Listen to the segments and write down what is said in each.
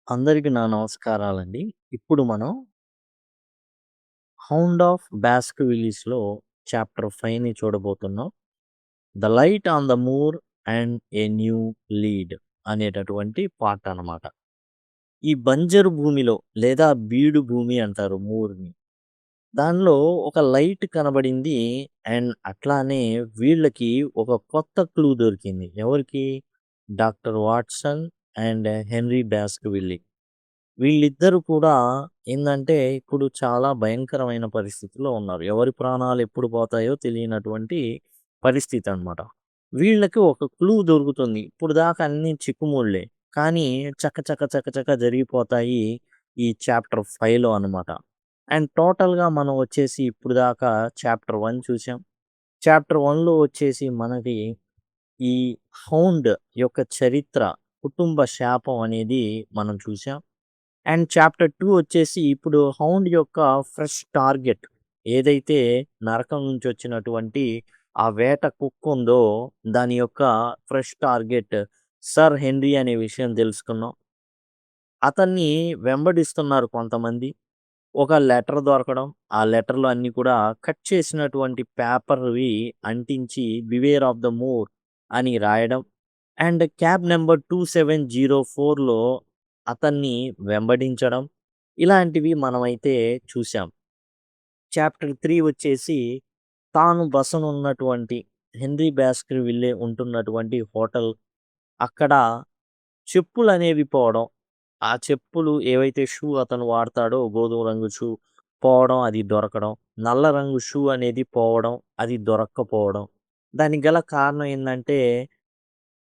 అందరికి నా నమస్కారాలండి. ఇప్పుడు మనం 'హౌండ్ ఆఫ్ బాస్కర్విల్లీస్‌లో' చాప్టర్ 5ని చూడబోతున్నాం. 'The light on the moor and a new lead' అనేటటువంటి పార్ట్ అనమాట. ఈ బంజరు భూమిలో లేదా బీడు భూమి అంటారు మూర్‌ని. దానిలో ఒక లైట్ కనబడింది. అండ్ అట్లానే వీళ్ళకి ఒక కొత్త క్లూ దొరికింది. ఎవరికి? Doctor Watson and Henry Baskerville. వీళ్ళిద్దరూ కూడా ఏందంటే, ఇప్పుడు చాలా భయంకరమైన పరిస్థితిలో ఉన్నారు. ఎవరి ప్రాణాలు ఎప్పుడు పోతాయో తెలియనటువంటి పరిస్థితనమాట. వీళ్ళకి ఒక క్లూ దొరుకుతుంది. ఇప్పుడు దాకా అన్నీ చిక్కుముళ్ళే. కానీ చక జరిగిపోతాయి ఈ చాప్టర్ 5లో అనమాట. అండ్ టోటల్‌గా మనం వచ్చేసి ఇప్పుడు దాకా చాప్టర్ 1 చూసాం. చాప్టర్ 1లో వచ్చేసి మనకి ఈ హౌండ్ యొక్క చరిత్ర, కుటుంబ శాపం అనేది మనం చూసాం. అండ్ చాప్టర్ 2 వచ్చేసి ఇప్పుడు హౌండ్ యొక్క ఫ్రెష్ టార్గెట్ ఏదైతే నరకం నుంచి వచ్చినటువంటి ఆ వేట కుక్క ఉందో దాని యొక్క ఫ్రెష్ టార్గెట్ సర్ హెన్రీ అనే విషయం తెలుసుకున్నాం. అతన్ని వెంబడిస్తున్నారు కొంతమంది. ఒక లెటర్ దొరకడం, ఆ లెటర్‌లో అన్నీ కూడా కట్ చేసినటువంటి పేపర్‌వి అంటించి 'బివేర్ ఆఫ్ ద మూర్' అని రాయడం. అండ్ క్యాబ్ నంబర్ 2704లో అతన్ని వెంబడించడం. ఇలాంటివి మనమైతే చూసాం. చాప్టర్ 3 వచ్చేసి తాను బసనున్నటువంటి హెన్రీ బాస్కర్‌విల్లే ఉంటున్నటువంటి హోటల్ అక్కడ చెప్పులనేవి పోవడం. ఆ చెప్పులు ఏవైతే షూ అతను వాడతాడో గోధుమ రంగు షూ పోవడం, అది దొరకడం. నల్ల రంగు షూ అనేది పోవడం, అది దొరక్కపోవడం. దానికి గల కారణం ఏందంటే,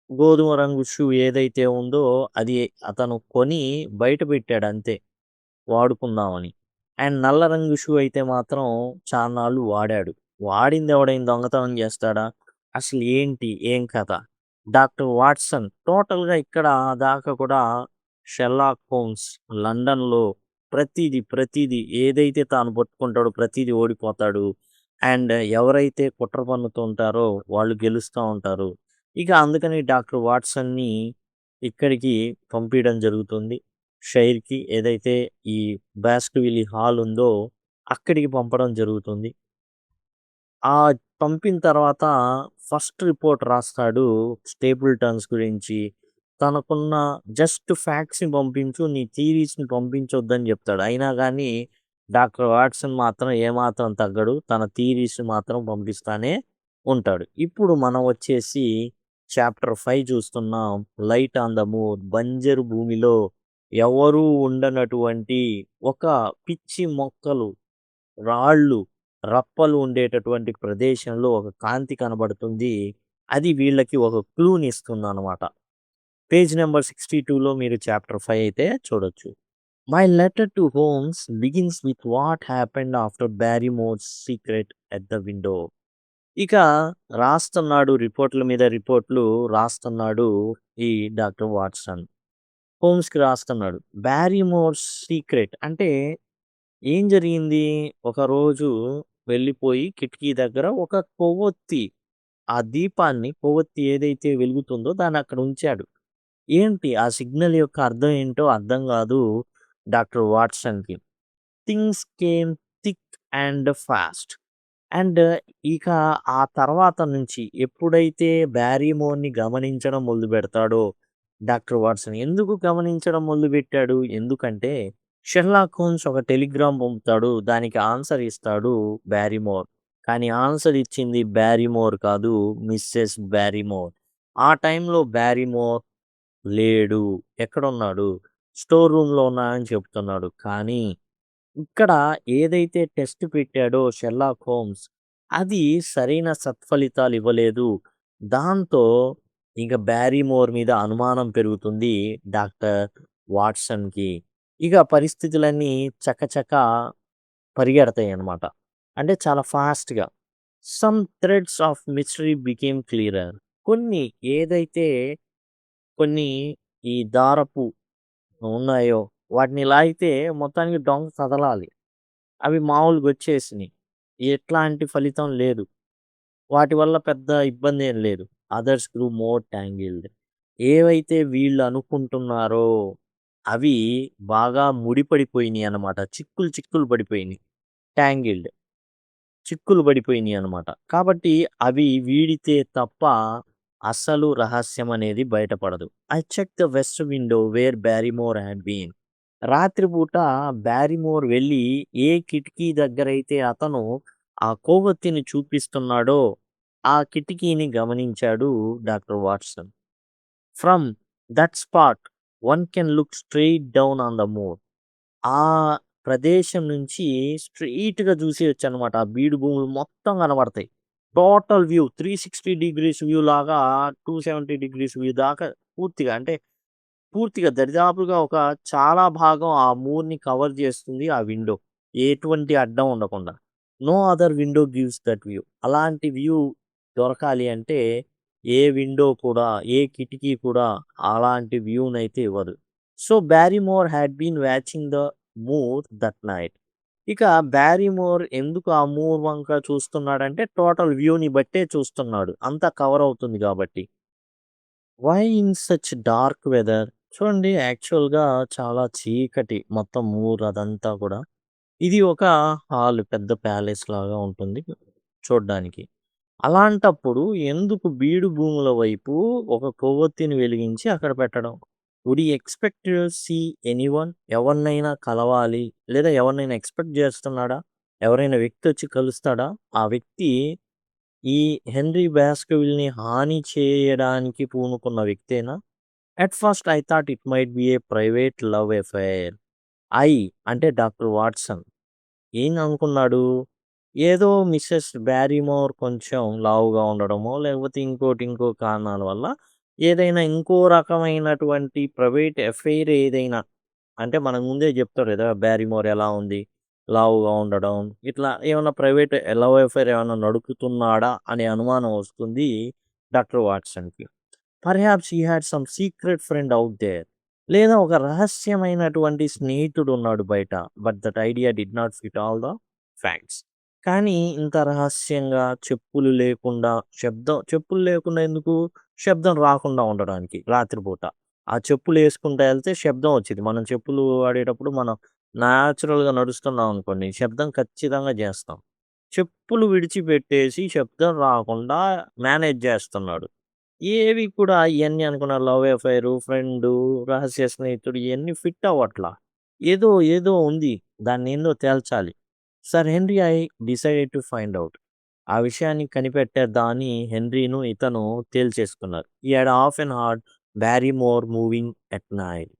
గోధుమ రంగు షూ ఏదైతే ఉందో అది అతను కొని బయట పెట్టాడంతే వాడుకుందామని. అండ్ నల్ల రంగు షూ అయితే మాత్రం చాన్నాళ్ళు వాడాడు. వాడిందెవడైనా దొంగతనం జేస్తాడా? అసలు ఏంటి? ఏం కథ? డాక్టర్ వాట్సన్ టోటల్‌గా ఇక్కడ దాకా కూడా 'షెర్లాక్ హోమ్స్' లండన్‌లో ప్రతీది ఏదైతే తాను పట్టుకుంటాడో ప్రతీది ఓడిపోతాడు. అండ్ ఎవరైతే కుట్ర పన్నుతూ ఉంటారో వాళ్ళు గెలుస్తా ఉంటారు. ఇక అందుకని డాక్టర్ వాట్సన్‌ని ఇక్కడికి పంపియడం జరుగుతుంది. షైర్‌కి ఏదైతే ఈ బాస్కర్‌విల్లీ హాల్ ఉందో అక్కడికి పంపడం జరుగుతుంది. ఆ పంపిన తర్వాత ఫస్ట్ రిపోర్ట్ రాస్తాడు స్టేపుల్‌టన్స్ గురించి. తనకున్న జస్ట్ ఫ్యాక్ట్స్‌ని పంపించు, నీ థియరీస్‌ని పంపించొద్దని జెప్తాడు. అయినా గాని డాక్టర్ వాట్సన్ మాత్రం ఏమాత్రం తగ్గడు. తన థియరీస్‌ని మాత్రం పంపిస్తానే ఉంటాడు. ఇప్పుడు మనం వచ్చేసి చాప్టర్ 5 చూస్తున్నాం. 'లైట్ ఆన్ ద మూర్' బంజరు భూమిలో ఎవరూ ఉండనటువంటి ఒక పిచ్చి మొక్కలు, రాళ్ళు, రప్పలు ఉండేటటువంటి ప్రదేశంలో ఒక కాంతి కనబడుతుంది. అది వీళ్ళకి ఒక క్లూనిస్తుందనమాట. పేజ్ నంబర్ 62లో మీరు చాప్టర్ 5 అయితే చూడొచ్చు. My letter to Holmes begins with what happened after Barrymore's secret at the window. ఇక రాస్తున్నాడు రిపోర్ట్‌ల మీద రిపోర్ట్‌లు రాస్తున్నాడు ఈ డాక్టర్ వాట్సన్. హోమ్స్‌కి రాస్తున్నాడు. బ్యారిమోర్స్ సీక్రెట్ అంటే ఏం జరిగింది? ఒకరోజు వెళ్ళిపోయి కిటికీ దగ్గర ఒక కొవ్వొత్తి, ఆ దీపాన్ని కొవ్వొత్తి ఏదైతే వెలుగుతుందో దాన్నక్కడ ఉంచాడు. ఏంటి ఆ సిగ్నల్ యొక్క అర్థం ఏంటో అర్థం గాదు డాక్టర్ వాట్సన్‌కి. Things came thick and fast. And ఇక ఆ తర్వాత నుంచి ఎప్పుడైతే బ్యారిమోర్‌ని గమనించడం మొదలుపెడతాడో డాక్టర్ వాట్సన్ ఎందుకు గమనించడం మొదలుపెట్టాడు? ఎందుకంటే షెర్లాక్ హోమ్స్ ఒక టెలిగ్రామ్ పంపుతాడు. దానికి ఆన్సర్ ఇస్తాడు బ్యారిమోర్. కానీ ఆన్సర్ ఇచ్చింది బ్యారిమోర్ కాదు, మిసెస్ బ్యారిమోర్. ఆ టైంలో బ్యారిమోర్ లేడు. ఎక్కడున్నాడు? స్టోర్ రూమ్‌లో ఉన్నానని చెప్తున్నాడు. కానీ ఇక్కడ ఏదైతే టెస్ట్ పెట్టాడో షెర్లాక్ హోమ్స్ అది సరైన సత్ఫలితాలు ఇవ్వలేదు. దాంతో ఇంక బ్యారిమోర్ మీద అనుమానం పెరుగుతుంది డాక్టర్ వాట్సన్‌కి. ఇక పరిస్థితులన్నీ చకచకా పరిగెడతాయన్నమాట. అంటే చాలా ఫాస్ట్‌గా. Some threads of mystery became clearer. కొన్ని ఏదైతే కొన్ని ఈ దారపు ఉన్నాయో వాటిని లాగితే మొత్తానికి డొంక కదలాలి. అవి మామూలుగొచ్చేసినియి. ఎట్లాంటి ఫలితం లేదు. వాటి వల్ల పెద్ద ఇబ్బందేం లేదు. Others grew more tangled. ఏవైతే వీళ్ళు అనుకుంటున్నారో అవి బాగా ముడిపడిపోయినియనమాట. చిక్కులు చిక్కులు పడిపోయినియి. ట్యాంగిల్డ్. చిక్కులు పడిపోయినియనమాట. కాబట్టి అవి వీడితే తప్ప అసలు రహస్యం అనేది బయటపడదు. I checked the west window where Barrymore had been. రాత్రిపూట బ్యారిమోర్ వెళ్ళి ఏ కిటికీ దగ్గరైతే అతను ఆ కొవ్వొత్తిని చూపిస్తున్నాడో ఆ కిటికీని గమనించాడు doctor Watson. From that spot one can look straight down on the moor. ఆ ప్రదేశం నుంచి స్ట్రెయిట్‌గా చూసేయొచ్చనమాట. ఆ బీడు భూములు మొత్తం కనబడతాయి. టోటల్ వ్యూ 360 డిగ్రీస్ వ్యూ లాగా 270 డిగ్రీస్ వ్యూ దాకా పూర్తిగా అంటే పూర్తిగా దరిదాపుగా ఒక చాలా భాగం ఆ మూర్‌ని కవర్ చేస్తుంది ఆ విండో. ఎటువంటి అడ్డం ఉండకుండా. No other window gives that view. అలాంటి వ్యూ దొరకాలి అంటే ఏ విండో కూడా, ఏ కిటికీ కూడా అలాంటి వ్యూనైతే ఇవ్వదు. So, Barrymore had been watching the moor that night. ఇక బ్యారిమోర్ ఎందుకు ఆ మూర్ వంక చూస్తున్నాడంటే టోటల్ వ్యూని బట్టే చూస్తున్నాడు. అంతా కవర్ అవుతుంది కాబట్టి. Why in such dark weather? చూడండి యాక్చువల్‌గా చాలా చీకటి మొత్తం మూర్ అదంతా కూడా. ఇది ఒక హాల్ పెద్ద ప్యాలెస్ లాగా ఉంటుంది చూడ్డానికి. అలాంటప్పుడు ఎందుకు బీడు భూముల వైపు ఒక కొవ్వొత్తిని వెలిగించి అక్కడ పెట్టడం? Would he expect to see anyone? ఎవరినైనా కలవాలి లేదా ఎవరినైనా ఎక్స్‌పెక్ట్ చేస్తున్నాడా? ఎవరైనా వ్యక్తి వచ్చి కలుస్తాడా? ఆ వ్యక్తి ఈ హెన్రీ బాస్కర్విల్‌ని హాని చేయడానికి పూనుకున్న వ్యక్తేనా? At first I thought it might be a private love affair. I అంటే డాక్టర్ వాట్సన్ ఏం అనుకున్నాడు? ఏదో మిసెస్ బ్యారిమోర్ కొంచెం లావుగా ఉండడమో, లేకపోతే ఇంకో కారణాల వల్ల ఏదైనా ఇంకో రకమైనటువంటి ప్రైవేట్ అఫైర్ ఏదైనా అంటే మనకు ముందే చెప్తాడు కదా! బ్యారిమోర్ ఎలా ఉంది? లావుగా ఉండడం. ఇట్లా ఏమన్నా ప్రైవేట్ లవ్ అఫైర్ ఏమన్నా నడుపుతున్నాడా అనే అనుమానం వస్తుంది డాక్టర్ వాట్సన్‌కి. Perhaps he had some secret friend out there. లేదా ఒక రహస్యమైనటువంటి స్నేహితుడున్నాడు బయట. But that idea did not fit all the facts. కానీ ఇంత రహస్యంగా చెప్పులు లేకుండా ఎందుకు? శబ్దం రాకుండా ఉండడానికి రాత్రిపూట. ఆ చెప్పులేసుకుంటా ఎళ్తే శబ్దం వచ్చిద్ది. మనం చెప్పులు వాడేటప్పుడు మనం నేచురల్‌గా నడుస్తున్నాం అనుకోండి, శబ్దం ఖచ్చితంగా చేస్తాం. చెప్పులు విడిచిపెట్టేసి శబ్దం రాకుండా మేనేజ్ చేస్తున్నాడు. ఏవి కూడా ఇయన్నీ అనుకున్న లవ్ అఫైరు, ఫ్రెండు, రహస్య స్నేహితుడు ఇయన్నీ ఫిట్ అవ్వట్ల. ఏదో ఉంది. దాన్నేందో తేల్చాలి. Sir Henry I decided to find out. ఆ విషయాన్ని కనిపెట్టేద్దామని హెన్రీను ఇతను తేల్చేసుకున్నారు. He had often heard Barrymore moving at night.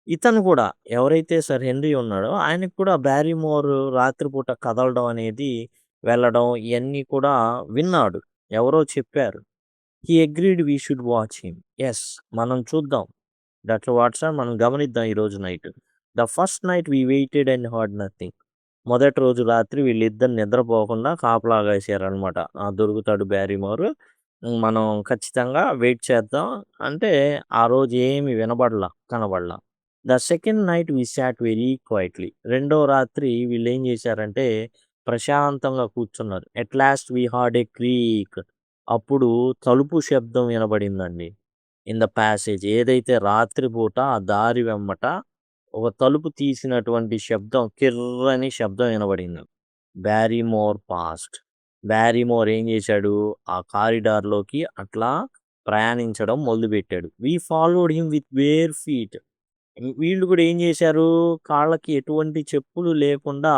ఇతను కూడా ఎవరైతే సర్ హెన్రీ ఉన్నాడో ఆయనకు కూడా బ్యారిమోర్ రాత్రిపూట కదలడం అనేది, వెళ్ళడం ఇయన్నీ కూడా విన్నాడు. ఎవరో చెప్పారు. He agreed we should watch him. Yes. మనం చూద్దాం. డాక్టర్ వాట్సన్ మనం గమనిద్దాం ఈరోజు night. The first night we waited and heard nothing. మొదటి రోజు రాత్రి వీళ్ళిద్దరు నిద్రపోకుండా కాపలా కాశారనమాట. దొరుకుతాడు బ్యారిమోర్. మనం ఖచ్చితంగా వెయిట్ చేద్దాం. అంటే ఆ రోజు ఏమి కనబడలా. The second night we sat very quietly. రెండో రాత్రి వీళ్ళేం చేశారంటే ప్రశాంతంగా కూర్చున్నారు. At last we heard a creak. అప్పుడు తలుపు శబ్దం వినబడిందండి. ఇన్ ద ప్యాసేజ్ ఏదైతే రాత్రిపూట ఆ దారి వెమ్మట ఒక తలుపు తీసినటువంటి శబ్దం కిర్రని శబ్దం వినబడింది. బ్యారిమోర్ పాస్డ్. బ్యారిమోర్ ఏం చేశాడు? ఆ కారిడార్‌లోకి అట్లా ప్రయాణించడం మొదలుపెట్టాడు. We followed him with bare feet. వీళ్ళు కూడా ఏం చేశారు? కాళ్ళకి ఎటువంటి చెప్పులు లేకుండా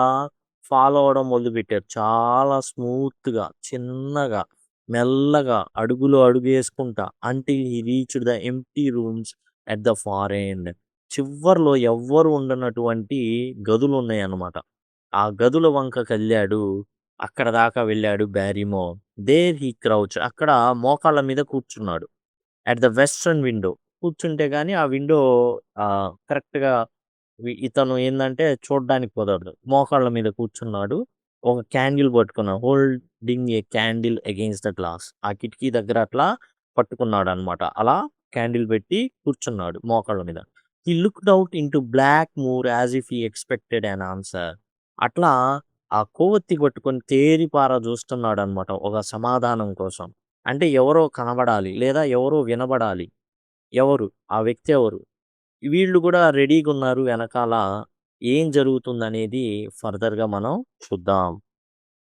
ఫాలో అవ్వడం మొదలుపెట్టారు. చాలా స్మూత్‌గా, చిన్నగా, మెల్లగా అడుగులో అడుగేసుకుంటా until he reached the empty rooms at the far end. చివ్వరలో ఎవ్వరు ఉండనటువంటి గదులున్నాయన్నమాట. ఆ గదుల వంక కదిలాడు. అక్కడ దాకా వెళ్ళాడు బ్యారిమోర్. There he crouch. అక్కడ మోకాళ్ళ మీద కూర్చున్నాడు. At the western window. కూర్చుంటే గాని ఆ విండో కరెక్ట్‌గా ఇతను ఏందంటే చూడ్డానికి కుదరదు. మోకాళ్ళ మీద కూర్చున్నాడు. ఒక క్యాండిల్ పట్టుకున్నాడు. Holding a candle against the glass. ఆ కిటికీ దగ్గర అట్లా పట్టుకున్నాడనమాట. అలా క్యాండిల్ పెట్టి కూర్చున్నాడు మోకాళ్ళ మీద. He looked out into black moor as if he expected an answer. అట్లా ఆ కొవ్వొత్తి పట్టుకొని తేరిపార చూస్తున్నాడనమాట ఒక సమాధానం కోసం. అంటే ఎవరో కనబడాలి లేదా ఎవరో వినబడాలి. ఎవరు? ఆ వ్యక్తి ఎవరు? వీళ్ళు కూడా రెడీగున్నారు వెనకాల ఏం జరుగుతుందనేది ఫర్దర్‌గా మనం చూద్దాం.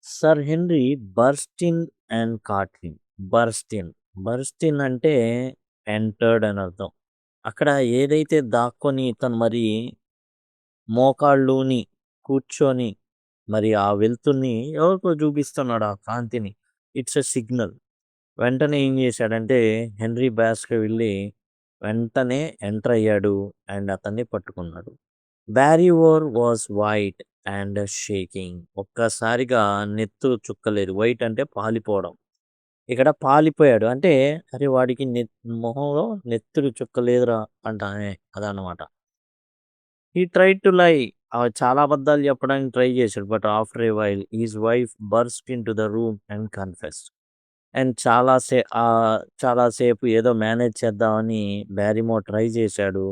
Sir Henry burst in and caught him. Burst in అంటే ఎంటర్డ్ అని అర్థం. అక్కడ ఏదైతే దాక్కొని ఇతను మరి మోకాళ్ళూని కూర్చొని మరి ఆ వెలుతురిని ఎవరికో చూపిస్తున్నాడు ఆ కాంతిని. It's a signal. వెంటనే ఏం చేశాడంటే హెన్రీ బాస్కర్‌విల్లే వెంటనే ఎంటర్ అయ్యాడు అండ్ అతన్ని పట్టుకున్నాడు. బ్యారిమోర్ వాస్ వైట్ అండ్ షేకింగ్. ఒక్కసారిగా నెత్తురు చుక్కలేదు. వైట్ అంటే పాలిపోవడం. ఇక్కడ పాలిపోయాడు. అంటే అరే వాడికి మొహంలో నెత్తురు చుక్క లేదురా అంటానే అదనమాట. He tried to lie. చాలా అబద్ధాలు చెప్పడానికి ట్రై చేశాడు. But after a while his wife burst into the room and confessed. And చాలాసేపు ఏదో మేనేజ్ చేద్దామని బ్యారిమోర్ ట్రై చేశాడు.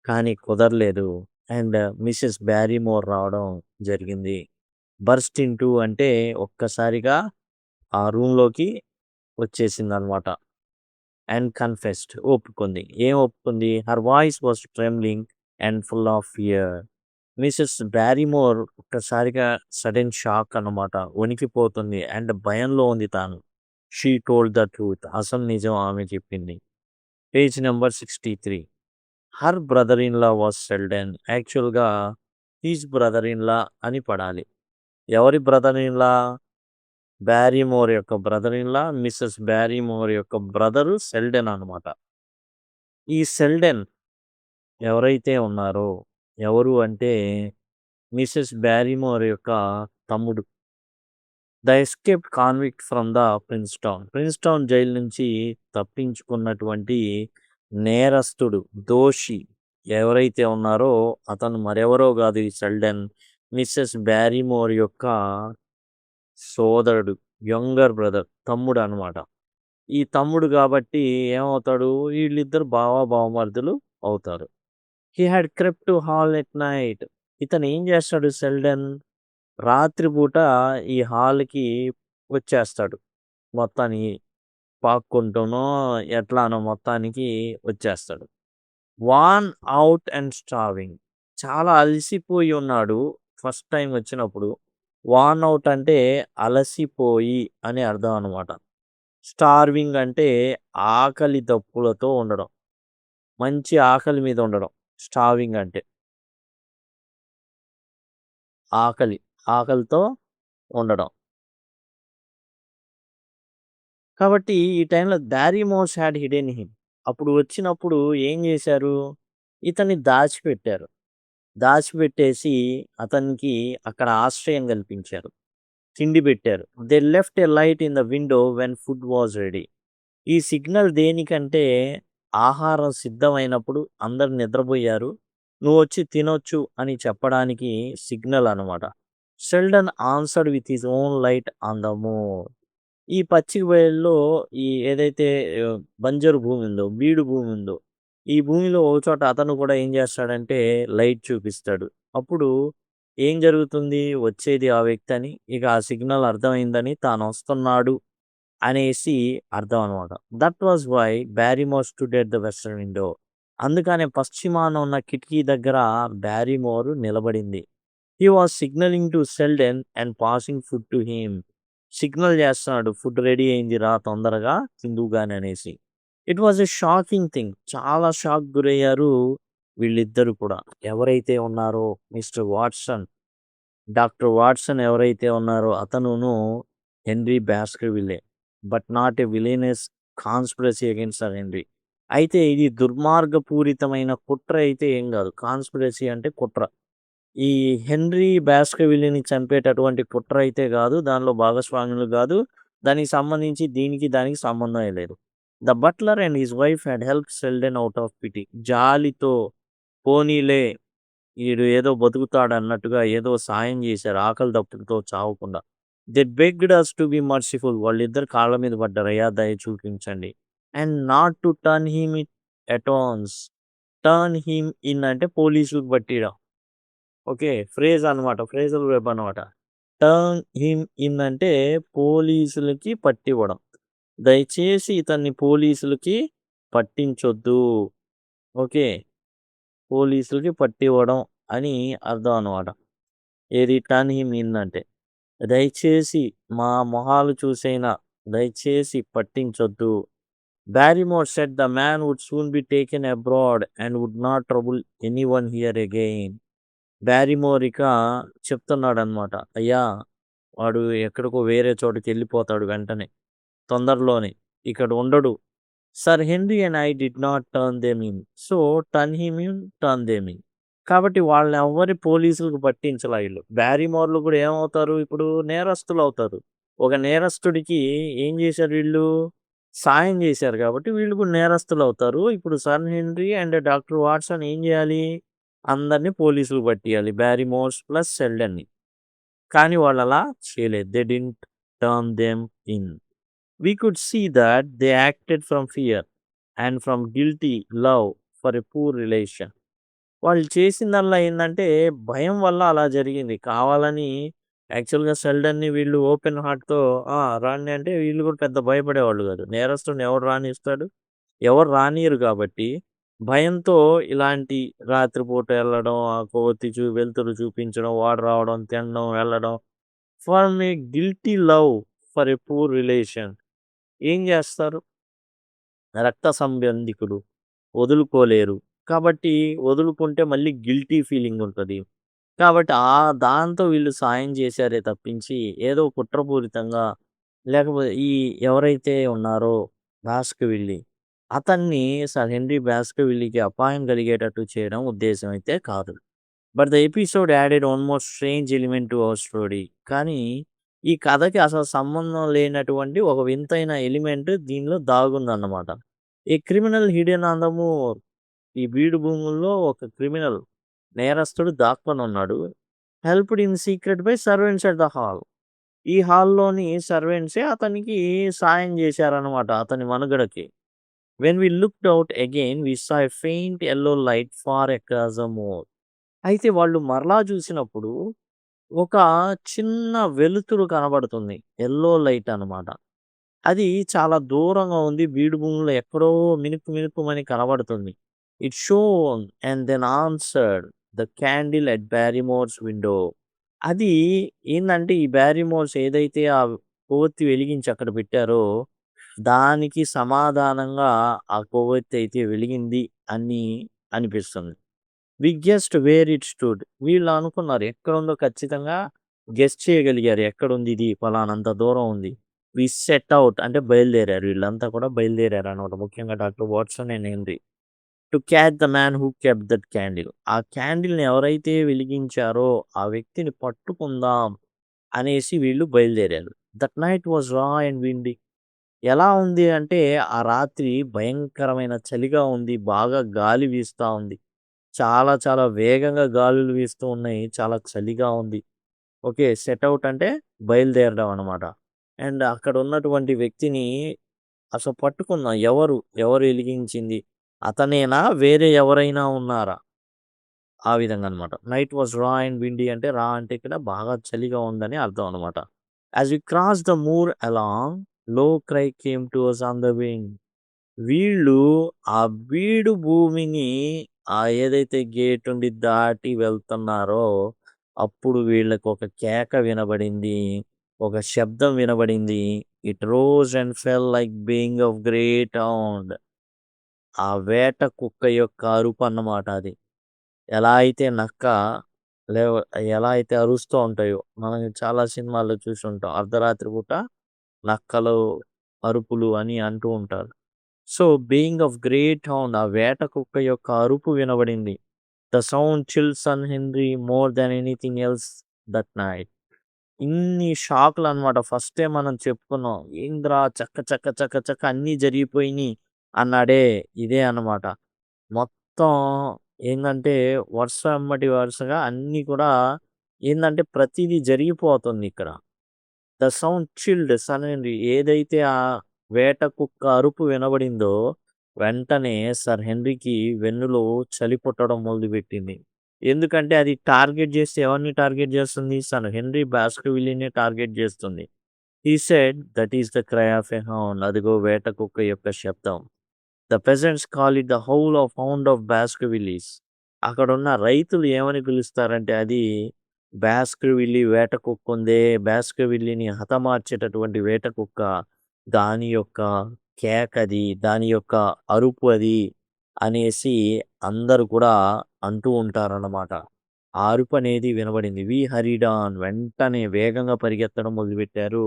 కానీ కుదరలేదు. అండ్ మిసెస్ బ్యారిమోర్ రావడం జరిగింది. బర్స్ట్ ఇంటూ అంటే ఒక్కసారిగా ఆ రూమ్‌లోకి వచ్చేసిందనమాట. అండ్ కన్ఫెస్డ్ ఒప్పుకుంది. ఏం ఒప్పుకుంది? Her voice was trembling and full of fear. Mrs Barrymore ఒక్కసారిగా సడెన్ షాక్ అన్నమాట. వణికిపోతుంది అండ్ భయంలో ఉంది తాను. She told the truth. అసలు నిజం ఆమె చెప్పింది. Page number 63. Her brother in law was Selden. యాక్చువల్‌గా హిస్ బ్రదర్ ఇన్ లా అని పడాలి. ఎవరి బ్రదర్ ఇన్ లా? బ్యారిమోర్ యొక్క brother in law Mrs Barrymore యొక్క బ్రదరు సెల్డన్ అనమాట. ఈ సెల్డన్ ఎవరైతే ఉన్నారో ఎవరు అంటే మిసెస్ బ్యారిమోర్ యొక్క తమ్ముడు. The escaped convict from the Princetown jail నుంచి తప్పించుకున్నటువంటి నేరస్తుడు, దోషి ఎవరైతే ఉన్నారో అతను మరెవరో కాదు ఈ సెల్డన్. మిసెస్ బ్యారిమోర్ యొక్క సోదరుడు, యంగర్ బ్రదర్, తమ్ముడు అనమాట. ఈ తమ్ముడు కాబట్టి ఏమవుతాడు? వీళ్ళిద్దరు బావమరుదులు అవుతారు. He had crept to hall at night. ఇతను ఏం చేస్తాడు సెల్డన్? రాత్రిపూట ఈ హాల్‌కి వచ్చేస్తాడు. మొత్తానికి పాక్కుంటూనో, ఎట్లానో మొత్తానికి వచ్చేస్తాడు. Worn out and starving. చాలా అలసిపోయి ఉన్నాడు ఫస్ట్ టైమ్ వచ్చినప్పుడు. వార్న్ ఔట్ అంటే అలసిపోయి అని అర్థం అనమాట. స్టార్వింగ్ అంటే ఆకలి దప్పులతో ఉండడం. మంచి ఆకలి మీద ఉండడం. స్టార్వింగ్ అంటే ఆకలితో ఉండడం. కాబట్టి ఈ టైంలో బ్యారిమోర్స్ హ్యాడ్ హిడెన్ హిమ్. అప్పుడు వచ్చినప్పుడు ఏం చేశారు? ఇతన్ని దాచిపెట్టారు. దాచిపెట్టేసి అతనికి అక్కడ ఆశ్రయం కల్పించారు. తిండి పెట్టారు. They left a light in the window when food was ready. ఈ సిగ్నల్ దేనికంటే ఆహారం సిద్ధమైనప్పుడు అందరూ నిద్రపోయారు. నువ్వొచ్చి తినొచ్చు అని చెప్పడానికి సిగ్నల్ అనమాట. Sheldon answered with his own light on the moon. ఈ పచ్చిక బయలులో ఈ ఏదైతే బంజరు భూమి ఉందో, బీడు భూమి ఉందో, ఈ భూమిలో ఒక చోట అతను కూడా ఏం చేస్తాడంటే లైట్ చూపిస్తాడు. అప్పుడు ఏం జరుగుతుంది? వచ్చేది ఆ వ్యక్తి అని, ఇక ఆ సిగ్నల్ అర్థమైందని తానొస్తున్నాడు అనేసి అర్థం అనమాట. That was why Barrymore stood at the western window. అందుకనే పశ్చిమాన ఉన్న కిటికీ దగ్గర బ్యారిమోర్ నిలబడింది. He was signalling to Selden and passing food to him. Signal చేస్తున్నాడు. ఫుడ్ రెడీ అయింది రా తొందరగా తిందువు గాని అనేసి. It was a shocking thing. చాలా షాక్ గురయ్యారు వీళ్ళిద్దరూ కూడా. ఎవరైతే ఉన్నారో మిస్టర్ వాట్సన్, డాక్టర్ వాట్సన్ ఎవరైతే ఉన్నారో అతనును Henry Baskerville. But not a villainous conspiracy against sir Henry. అయితే ఇది దుర్మార్గపూరితమైన కుట్ర అయితే ఏం కాదు. కాన్స్పిరసీ అంటే కుట్ర. ఈ హెన్రీ బాస్కర్‌విల్లేని చంపేటటువంటి కుట్ర అయితే కాదు. దానిలో భాగస్వాములు కాదు. దానికి సంబంధించి దానికి సంబంధమే లేదు. The butler and his wife had helped Selden out of pity. జాలితో పోనీలే ఈడు ఏదో బతుకుతాడన్నట్టుగా ఏదో సాయం చేశారు. ఆకలి దప్పులతో చావకుండా. They begged us to be merciful. వాళ్ళిద్దరు కాళ్ళ మీద పడ్డారు. అయ్యా దయ చూపించండి. And not to turn him at once. Turn him in అంటే పోలీసులకు పట్టియడం. ఓకే. ఫ్రేజ్ అనమాట. ఫ్రేజల్ వెర్బ్ అనమాట. టర్న్ హిమ్ ఇన్ అంటే పోలీసులకి పట్టివ్వడం. దయచేసి ఇతన్ని పోలీసులకి పట్టించొద్దు. ఓకే. పోలీసులకి పట్టివ్వడం అని అర్థం అనమాట. ఏది టర్న్ హిమ్ ఇన్ అంటే. దయచేసి మా మొహాలు చూసైనా దయచేసి పట్టించొద్దు. Barrymore said the man would soon be taken abroad and would not trouble anyone here again. బ్యారిమోర్ ఇక చెప్తున్నాడనమాట. అయ్యా! వాడు ఎక్కడికో వేరే చోటుకెళ్ళిపోతాడు వెంటనే. తొందరలోనే. ఇక్కడ ఉండడు. Sir henry and I did not turn them in. So turn him in, turn them in. కాబట్టి వాళ్ళనెవ్వరి పోలీసులకు పట్టించలా ఈళ్ళు. బ్యారిమోర్‌లు కూడా ఏమవుతారు ఇప్పుడు? నేరస్తులవుతారు. ఒక నేరస్తుడికి ఏం చేశారు వీళ్ళు? సాయం చేశారు కాబట్టి వీళ్ళు కూడా నేరస్తులవుతారు. ఇప్పుడు sir henry and doctor Watson ఏం చేయాలి? అందరిని పోలీసులకు పట్టియాలి. బ్యారిమోర్స్ ప్లస్ షెల్డన్‌ని. కానీ వాళ్ళలా చేయలేదు. They didn't turn them in. We could see that they acted from fear and from guilty love for a poor relation. వాళ్ళు చేసిందల్లా ఏందంటే భయం వల్ల అలా జరిగింది. కావాలని యాక్చువల్‌గా షెల్డన్‌ని వీళ్ళు ఓపెన్ హార్ట్‌తో రాండి అంటే వీళ్ళు కూడా పెద్ద భయపడేవాళ్ళు కాదు. నేరస్తుడిని ఎవడు రానిస్తాడు? ఎవరు రానీయరు కాబట్టి భయంతో ఇలాంటి రాత్రిపూట ఎళ్ళడం, ఆ కొవ్వొత్తి వెలుతురు చూపించడం, వాడు రావడం, తినడం, వెళ్ళడం from A guilty love for a poor relation. ఏం చేస్తారు? రక్త సంబంధికులు వదులుకోలేరు. కాబట్టి వదులుకుంటే మళ్ళీ గిల్టీ ఫీలింగ్ ఉంటది. కాబట్టి దాంతో వీళ్ళు సాయం చేశారే తప్పించి ఏదో కుట్రపూరితంగా లేకపోతే ఈ ఎవరైతే ఉన్నారో బాస్కవిల్లీ అతన్ని సర్ హెన్రీ బాస్కవిల్లీకి అపాయం కలిగేటట్టు చేయడం ఉద్దేశ్యం అయితే కాదు. But the episode added one more strange element to our story. కానీ ఈ కథకి అసలు సంబంధం లేనటువంటి ఒక వింతైన ఎలిమెంట్ దీనిలో దాగుందన్నమాట. A criminal hidden on the moor. ఈ బీడు భూముల్లో ఒక క్రిమినల్ నేరస్తుడు దాక్కొని ఉన్నాడు. Helped in secret by servants at the hall. ఈ హాల్లోని సర్వెంట్సే అతనికి సాయం చేశారనమాట అతని మనుగడకి. When we looked out again we saw a faint yellow light far across the moor. అయితే వాళ్ళు మరలా చూసినప్పుడు ఒక చిన్న వెలుతురు కనబడుతుంది. యెల్లో లైట్ అనమాట. అది చాలా దూరంగా ఉంది. బీడు భూమిలో ఎక్కడో మినుకు మినుకుమని కనబడుతుంది. It shone and then answered the candle at Barrymore's window. అది ఏందంటే ఈ బ్యారిమోర్స్ ఏదైతే ఆ కొవ్వొత్తి వెలిగించి అక్కడ పెట్టారో దానికి సమాధానంగా ఆ కొవ్వొత్తి అయితే వెలిగింది అని అనిపిస్తుంది. వి గెస్డ్ వేర్ ఇట్ స్టూడ్. వీళ్ళు అనుకున్నారు ఎక్కడుందో ఖచ్చితంగా గెస్ చేయగలిగారు. ఎక్కడుంది ఇది పలానంత దూరం ఉంది. వి సెట్ ఔట్ అంటే బయలుదేరారు. వీళ్ళంతా కూడా బయలుదేరారనమాట. ముఖ్యంగా doctor Watson and henry. To catch the man who kept that candle. ఆ క్యాండిల్‌ని ఎవరైతే వెలిగించారో ఆ వ్యక్తిని పట్టుకుందాం అనేసి వీళ్ళు బయలుదేరారు. That night was raw and windy. ఎలా ఉంది అంటే ఆ రాత్రి భయంకరమైన చలిగా ఉంది. బాగా గాలి వీస్తా ఉంది. చాలా చాలా వేగంగా గాలులు వీస్తూ ఉన్నాయి. చాలా చలిగా ఉంది. ఓకే. సెట్ ఔట్ అంటే బయలుదేరడం అనమాట. అండ్ అక్కడ ఉన్నటువంటి వ్యక్తిని అసలు పట్టుకుందాం. ఎవరు ఎలిగించింది? అతనేనా? వేరే ఎవరైనా ఉన్నారా? ఆ విధంగా అనమాట. Night was raw and windy అంటే రా అంటే ఇక్కడ బాగా చలిగా ఉందని అర్థం అనమాట. As we cross the moor a long low cry came to us on the wind. వీళ్ళు ఆ బీడు భూమిని ఏదైతే గేట్ నుండి దాటి వెళ్తున్నారో అప్పుడు వీళ్ళకి ఒక కేక వినబడింది. ఒక శబ్దం వినబడింది. It rose and full like baying of great hound. ఆ వేట కుక్క యొక్క అరుపు అన్నమాట అది. ఎలా అయితే నక్క లేవ ఎలా అయితే అరుస్తూ ఉంటాయో మనం చాలా సినిమాల్లో చూసుంటాం. అర్ధరాత్రి పూట నక్కలు అరుపులు అని అంటూ ఉంటారు. So being of great hound ఆ వేట కుక్క యొక్క అరుపు వినబడింది. The sound chilled sir Henry more than anything else that night. ఇన్ని షాక్లు అనమాట. ఫస్టే మనం చెప్పుకున్నాం. ఏంద్రా చక్క చక్క చక్క చక్క అన్నీ జరిగిపోయినాయి అన్నాడే ఇదే అనమాట. మొత్తం ఏందంటే వరుస ఎమ్మటి వరుసగా అన్నీ కూడా ఏందంటే ప్రతిదీ జరిగిపోతుంది ఇక్కడ. The sound chilled suddenly. ఏదైతే ఆ వేట కుక్క అరుపు వినబడిందో వెంటనే సర్ హెన్రీకి వెన్నులో చలి పుట్టడం మొదలుపెట్టింది. ఎందుకంటే అది టార్గెట్ చేస్తే ఎవరిని టార్గెట్ చేస్తుంది? సర్ హెన్రీ బాస్కర్విల్లీని టార్గెట్ చేస్తుంది. He said that is the cry of a hound. అదిగో వేట కుక్క యొక్క శబ్దం. The peasants call it the howl of hound of Baskervilles. అక్కడున్న రైతులు ఏమని పిలుస్తారంటే అది బాస్కర్‌విల్లీ వేట కుక్కుందే, బాస్కర్‌విల్లీని హతమార్చేటటువంటి వేట కుక్క. దాని యొక్క కేకది, దాని యొక్క అరుపు అది అనేసి అందరూ కూడా అంటూ ఉంటారన్నమాట. ఆ అరుపనేది వినబడింది. వి హరీడ్ ఆన్ వెంటనే వేగంగా పరిగెత్తడం మొదలుపెట్టారు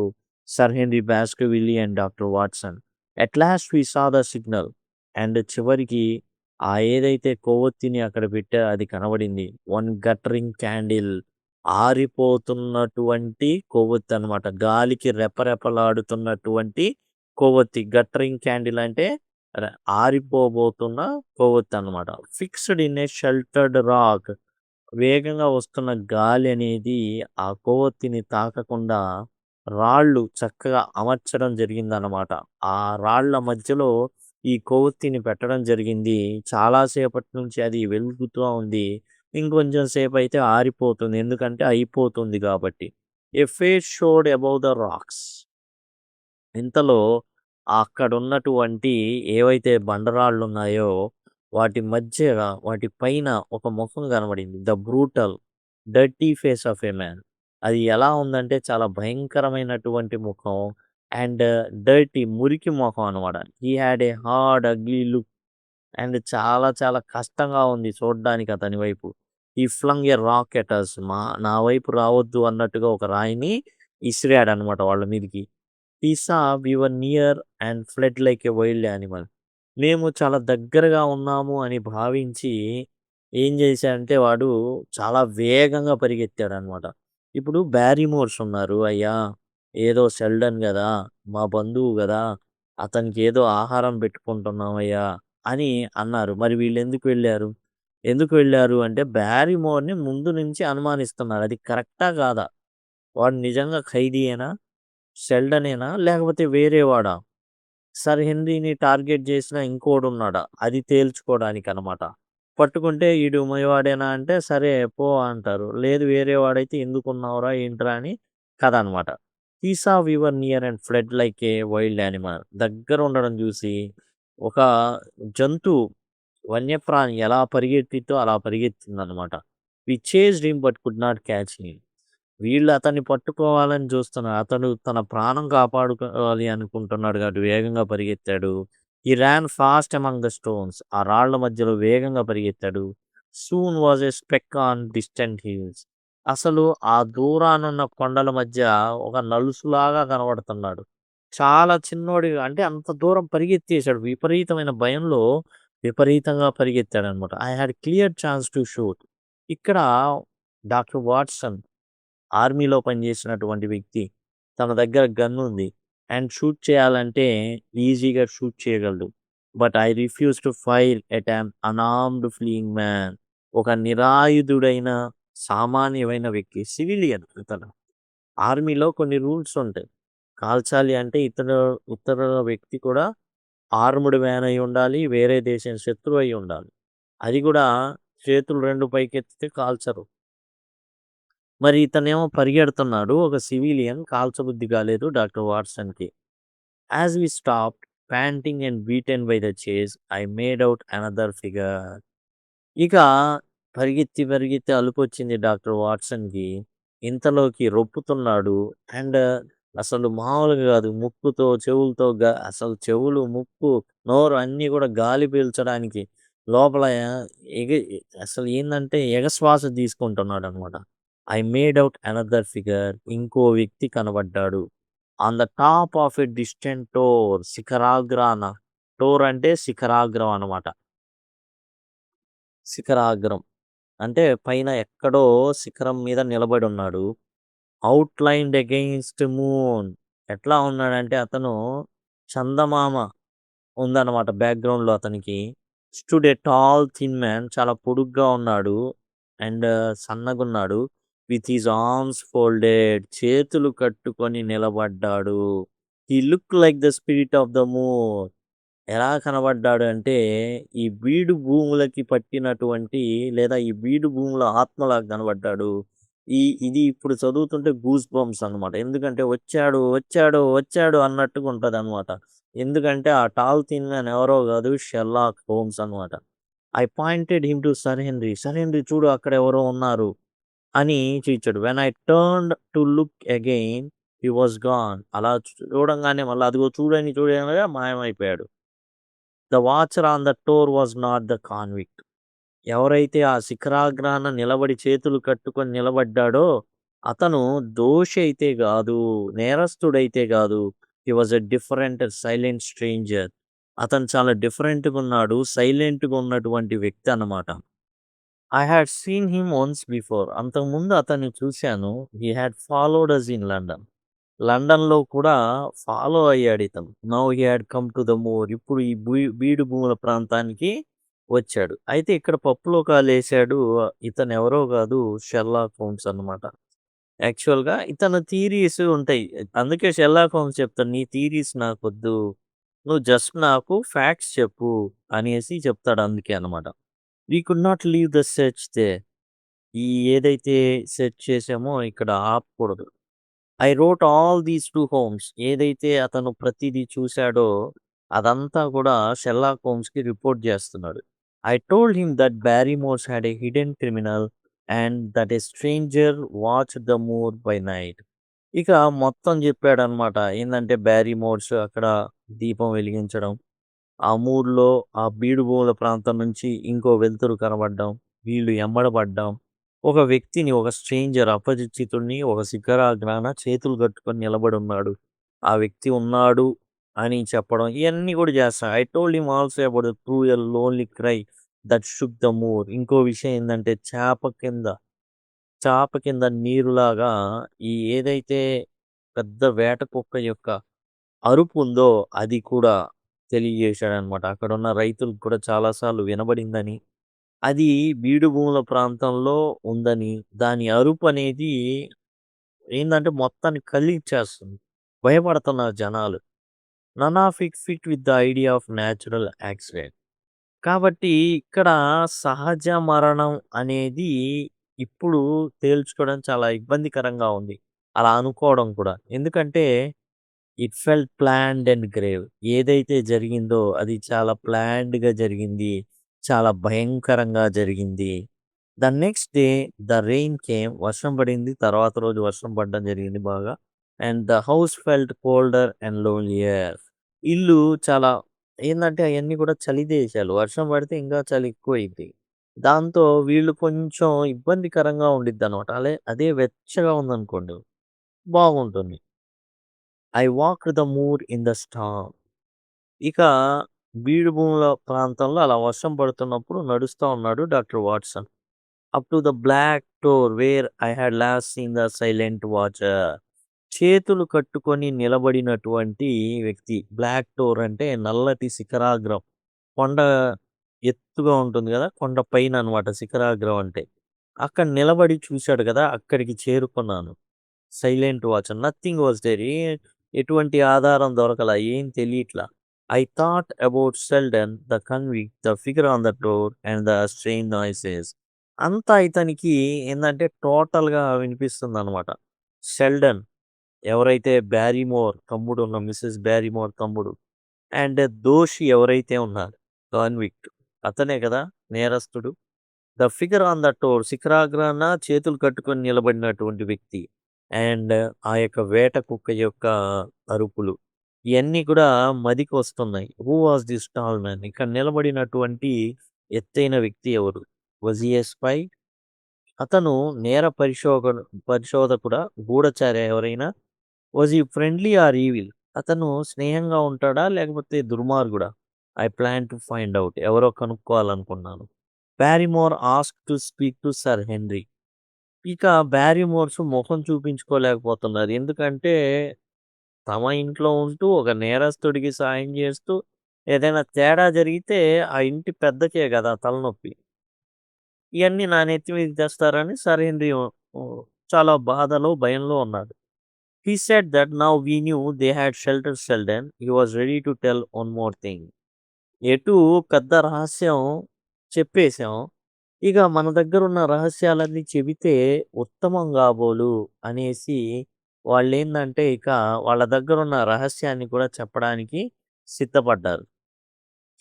sir Henry Baskerville and doctor Watson. At last we saw the signal and చివరికి ఏదైతే కొవ్వొత్తిని అక్కడ పెట్టారో అది కనబడింది. వన్ గట్టరింగ్ క్యాండిల్ ఆరిపోతున్నటువంటి కొవ్వొత్తనమాట. గాలికి రెపరెపలాడుతున్నటువంటి కొవ్వొత్తి. గట్టరింగ్ క్యాండిల్ అంటే ర ఆరిపోబోతున్న కొవ్వొత్తనమాట. Fixed in a sheltered rock. వేగంగా వస్తున్న గాలి అనేది ఆ కొవ్వొత్తిని తాకకుండా రాళ్ళు చక్కగా అమర్చడం జరిగిందనమాట. ఆ రాళ్ళ మధ్యలో ఈ కొవ్వొత్తిని పెట్టడం జరిగింది. చాలా సేపటి నుంచి అది వెలుగుతూ ఉంది. ఇంకొంచెం సేపయితే ఆరిపోతుంది. ఎందుకంటే అయిపోతుంది గాబట్టి. A face showed above the rocks. ఇంతలో అక్కడున్నటువంటి ఏవైతే బండరాళ్ళున్నాయో వాటి మధ్యగా వాటి పైన ఒక మొఖం కనబడింది. The brutal, dirty face of a man. అది ఎలా ఉందంటే చాలా భయంకరమైనటువంటి ముఖం అండ్ డర్టీ మురికి మొఖం అనమాట. He had a hard ugly look and చాలా చాలా కష్టంగా ఉంది చూడ్డానికి అతని వైపు. ఈ ఫ్లంగ్ ఎ రాక్ ఎట్ అస్. నా వైపు రావద్దు అన్నట్టుగా ఒక రాయిని ఇసిరాడనమాట వాళ్ళ మీదకి. He saw we were near and fled like a wild animal. మేము చాలా దగ్గరగా ఉన్నాము అని భావించి ఏం చేశాడంటే వాడు చాలా వేగంగా పరిగెత్తాడనమాట. ఇప్పుడు బ్యారిమోర్స్ ఉన్నారు. అయ్యా! ఏదో షెల్డన్ గదా! మా బంధువు గదా! అతనికేదో ఆహారం పెట్టుకుంటున్నామయ్యా! అని అన్నారు. మరి వీళ్ళెందుకు వెళ్లారు? ఎందుకు వెళ్లారు అంటే బ్యారిమోర్‌ని ముందు నుంచి అనుమానిస్తున్నారు. అది కరెక్టా? కాదా? వాడు నిజంగా ఖైదీయేనా? షెల్డనేనా? లేకపోతే వేరే వాడా? సర్ హెన్రీని టార్గెట్ చేసిన ఇంకోడున్నాడా? అది తేల్చుకోవడానికనమాట. పట్టుకుంటే ఈడు మీవాడేనా అంటే, సరే పో అంటారు. లేదు వేరే వాడైతే ఎందుకున్నావురా ఏంట్రా అని కథ అనమాట. He saw we were near and fled like a wild animal. దగ్గర ఉండడం చూసి ఒక జంతువు వన్యప్రాణి ఎలా పరిగెత్తిద్దో అలా పరిగెత్తిందనమాట. We chased him but could not catch him. వీళ్ళు అతన్ని పట్టుకోవాలని చూస్తున్నారు. అతను తన ప్రాణం కాపాడుకోవాలి అనుకుంటున్నాడు కాబట్టి వేగంగా పరిగెత్తాడు. హి రాన్ ఫాస్ట్ అమంగ్ ద స్టోన్స్. ఆ రాళ్ళ మధ్యలో వేగంగా పరిగెత్తాడు. Soon was a spec on distant hills. అసలు ఆ దూరానున్న కొండల మధ్య ఒక నలుసులాగా కనబడుతున్నాడు. చాలా చిన్నోడిగా అంటే అంత దూరం పరిగెత్తేసాడు. విపరీతమైన భయంలో విపరీతంగా పరిగెత్తాడనమాట. I had clear chance to shoot. ఇక్కడ డాక్టర్ వాట్సన్ ఆర్మీలో పనిచేసినటువంటి వ్యక్తి. తన దగ్గర గన్ ఉంది. అండ్ షూట్ చేయాలంటే ఈజీగా షూట్ చేయగలడు. But I refuse to fire at an unarmed fleeing man. ఒక నిరాయుధుడైన సామాన్యమైన వ్యక్తి. సివిలియన్ ఇతను. ఆర్మీలో కొన్ని రూల్స్ ఉంటాయి. కాల్చాలి అంటే ఇతర వ్యక్తి కూడా ఆర్మ్డ్ మ్యాన్ అయి ఉండాలి. వేరే దేశం శత్రువు అయి ఉండాలి. అది కూడా చేతులు 2 పైకెత్తితే కాల్చరు. మరి ఇతనేమో పరిగెడుతున్నాడు. ఒక సివిలియన్ కాల్చబుద్ధి కాలేదు డాక్టర్ వాట్సన్‌కి. As we stopped panting and beaten by the chase I made out another figure. ఇక పరిగెత్తి, పరిగెత్తి అలుపొచ్చింది డాక్టర్ వాట్సన్‌కి. ఇంతలోకి రొప్పుతున్నాడు. అండ్ అసలు మామూలుగా కాదు. ముక్కుతో, చెవులతో అసలు చెవులు, ముక్కు, నోరు అన్నీ కూడా గాలి పీల్చడానికి లోపల ఎగ అసలు ఏందంటే ఎగశ్వాస తీసుకుంటున్నాడనమాట. I made out another figure. ఇంకో వ్యక్తి కనబడ్డాడు. On the top of a distant tor. శిఖరాగ్రాన. టోర్ అంటే శిఖరాగ్రం అనమాట. శిఖరాగ్రం. అంటే పైన ఎక్కడో శిఖరం మీద నిలబడున్నాడు. ఔట్‌లైన్డ్ అగెయిన్స్ట్ మూన్. ఎట్లా ఉన్నాడంటే అతను చందమామ ఉందన్నమాట బ్యాక్‌గ్రౌండ్‌లో అతనికి. Stood a tall thin man. చాలా పొడుగ్గా ఉన్నాడు. అండ్ సన్నగున్నాడు. With his arms folded. చేతులు కట్టుకొని నిలబడ్డాడు. He looked like the spirit of the moon. ఎలా కనబడ్డాడు అంటే, ఈ బీడు భూములకి పట్టినటువంటి లేదా ఈ బీడు భూముల ఆత్మలాగా కనబడ్డాడు. ఇది ఇప్పుడు చదువుతుంటే గూస్ బంప్స్ అనమాట. ఎందుకంటే వచ్చాడు, వచ్చాడు, వచ్చాడు అన్నట్టుగా ఉంటదనమాట. ఎందుకంటే ఆ టాల్ థిన్ మ్యాన్ ఎవరో కాదు షెర్లాక్ హోమ్స్ అనమాట. I pointed him to sir Henry. Sir Henry చూడు అక్కడ ఎవరో ఉన్నారు అని చూయించాడు. When I turned to look again he was gone. అలా చూడంగానే మళ్ళీ అదిగో చూడని చూడనగా మాయమైపోయాడు. The watcher on the tor was not the convict. ఎవరైతే ఆ శిఖరాగ్రాన నిలబడి చేతులు కట్టుకొని నిలబడ్డాడో అతను దోషి అయితే గాదు. నేరస్తుడైతే గాదు. He was a different silent stranger. అతను చాలా డిఫరెంట్‌గా ఉన్నాడు. సైలెంట్‌గా ఉన్నటువంటి వ్యక్తి అన్నమాట. I had seen him once before. అంతకుముందు అతన్ని చూశాను. He had followed us in London. లండన్‌లో కూడా ఫాలో అయ్యాడితను. Now he had come to the moor. ఇప్పుడు ఈ బీడు భూముల ప్రాంతానికి వచ్చాడు. అయితే ఇక్కడ పప్పులో కాలేశాడు. ఇతనెవరో గాదు, షెర్లాక్ హోమ్స్ అన్నమాట. యాక్చువల్‌గా ఇతని థియరీస్ ఉంటాయి. అందుకే షెర్లాక్ హోమ్స్ చెప్తాడు. నీ థియరీస్ నాకొద్దు. నువ్వు జస్ట్ నాకు ఫ్యాక్ట్స్ చెప్పు అనేసి చెప్తాడు అందుకే అన్నమాట. We could not leave the search there. ఈ ఏదైతే సెర్చ్ చేసామో ఇక్కడ ఆపకూడదు. I wrote all these to Holmes. ఏదైతే అతను ప్రతిదీ చూసాడో అదంతా కూడా షెర్లాక్ హోమ్స్‌కి రిపోర్ట్ చేస్తున్నాడు. I told him that Barrymores had a hidden criminal and that a stranger watched the moor by night. ఇక మొత్తం చెప్పాడనమాట. ఏందంటే బ్యారిమోర్స్ అక్కడ దీపం వెలిగించడం, ఆ మూర్‌లో ఆ బీడుభూముల ప్రాంతం నుంచి ఇంకో వెలుతురు కనబడడం, వీళ్ళు ఎమ్మడబడ్డం, ఒక వ్యక్తిని, ఒక స్ట్రేంజర్ అపరిచితుడిని ఒక శిఖరాగ్రాన చేతులు కట్టుకొని నిలబడున్నాడు. ఆ వ్యక్తి ఉన్నాడు అని చెప్పడం, ఇయన్నీ కూడా చేస్తా. I told him also about the cruel lonely cry that shook the moor. ఇంకో విషయం ఏందంటే చాప కింద నీరులాగా ఈ ఏదైతే పెద్ద వేట కుక్క యొక్క అరుపు ఉందో అది కూడా తెలియజేశాడనమాట. అక్కడున్న రైతులకు కూడా చాలా సార్లు వినబడిందని, అది బీడు భూముల ప్రాంతంలో ఉందని, దాని అరుపనేది ఏందంటే మొత్తాన్ని కదిలించేస్తుంది. భయపడుతున్నారు జనాలు. None of it fit with the idea of natural accident. కాబట్టి ఇక్కడ సహజ మరణం అనేది ఇప్పుడు తేల్చుకోవడం చాలా ఇబ్బందికరంగా ఉంది. అలా అనుకోవడం కూడా. ఎందుకంటే it felt planned and grave. ఏదైతే జరిగిందో అది చాలా ప్లాన్డ్‌గా జరిగింది. చాలా భయంకరంగా జరిగింది. The next day the rain came. వర్షం పడింది. తర్వాత రోజు వర్షం పడడం జరిగింది బాగా. And the house felt colder and lonelier. ఇల్లు చాలా ఏందంటే అయన్నీ కూడా చలి దేశాలు. వర్షం పడితే ఇంకా చలి ఎక్కువైద్ది. దాంతో వీళ్ళు కొంచెం ఇబ్బందికరంగా ఉండిద్దనమాట. అదే వెచ్చగా ఉందనుకోండి బాగుంటుంది. I walked the moor in the storm. ఇక బీడు భూముల ప్రాంతంలో అలా వర్షం పడుతున్నప్పుడు నడుస్తా ఉన్నాడు doctor Watson. Up to the black door where I had last seen the silent watcher. చేతులు కట్టుకొని నిలబడినటువంటి వ్యక్తి. బ్లాక్ డోర్ అంటే నల్లటి శిఖరాగ్రం. కొండ ఎత్తుగా ఉంటుంది గదా! కొండ పైన అనమాట శిఖరాగ్రం అంటే. అక్కడ నిలబడి చూసాడు గదా! అక్కడికి చేరుకున్నాను. Silent watcher. Nothing was there. ఎటువంటి ఆధారం దొరకల. ఏం తెలియట్లా. I thought about Selden, the convict, the figure on the door and the strange noises. అంతా ఇతనికి ఏందంటే టోటల్‌గా వినిపిస్తుందనమాట. షెల్డన్ ఎవరైతే బ్యారిమోర్ తమ్ముడు ఉన్న మిసెస్ బ్యారిమోర్ తమ్ముడు. అండ్ దోషి ఎవరైతే ఉన్నారో కాన్విక్ట్ అతనే కదా నేరస్తుడు. The figure on the tor శిఖరాగ్రాన చేతులు కట్టుకొని నిలబడినటువంటి వ్యక్తి. అండ్ ఆ యొక్క వేట కుక్క యొక్క అరుపులు. ఇయన్నీ కూడా మదికొస్తున్నాయి. Who was this tall man? ఇక్కడ నిలబడినటువంటి ఎత్తైన వ్యక్తి ఎవరు? Was he a spy? అతను నేర పరిశోధకుడా? గూఢచారా ఎవరైనా? Was he friendly or evil? అతను స్నేహంగా ఉంటాడా? లేకపోతే దుర్మార్గుడా? I plan to find out. ఎవరో కనుక్కోవాలనుకున్నాను. Barrymore asked to speak to sir Henry. ఇక బ్యారిమోర్స్ మొహం చూపించుకోలేకపోతున్నారు. ఎందుకంటే తమ ఇంట్లో ఉంటూ ఒక నేరస్తుడికి సాయం చేస్తూ ఏదైనా తేడా జరిగితే ఆ ఇంటి పెద్దకే గదా తలనొప్పి. ఇయన్నీ నా నెత్తి మీదకి తెస్తారని సర్ హెన్రీ చాలా బాధలో, భయంలో ఉన్నాడు. He said that now we knew they had sheltered Sheldon, he was ready to tell one more thing. ఎటు పెద్ద రహస్యం చెప్పేసాం. ఇక మన దగ్గరున్న రహస్యాలన్నీ చెబితే ఉత్తమం కాబోలు అనేసి వాళ్ళేందంటే ఇక వాళ్ళ దగ్గరున్న రహస్యాన్ని కూడా చెప్పడానికి సిద్ధపడ్డారు.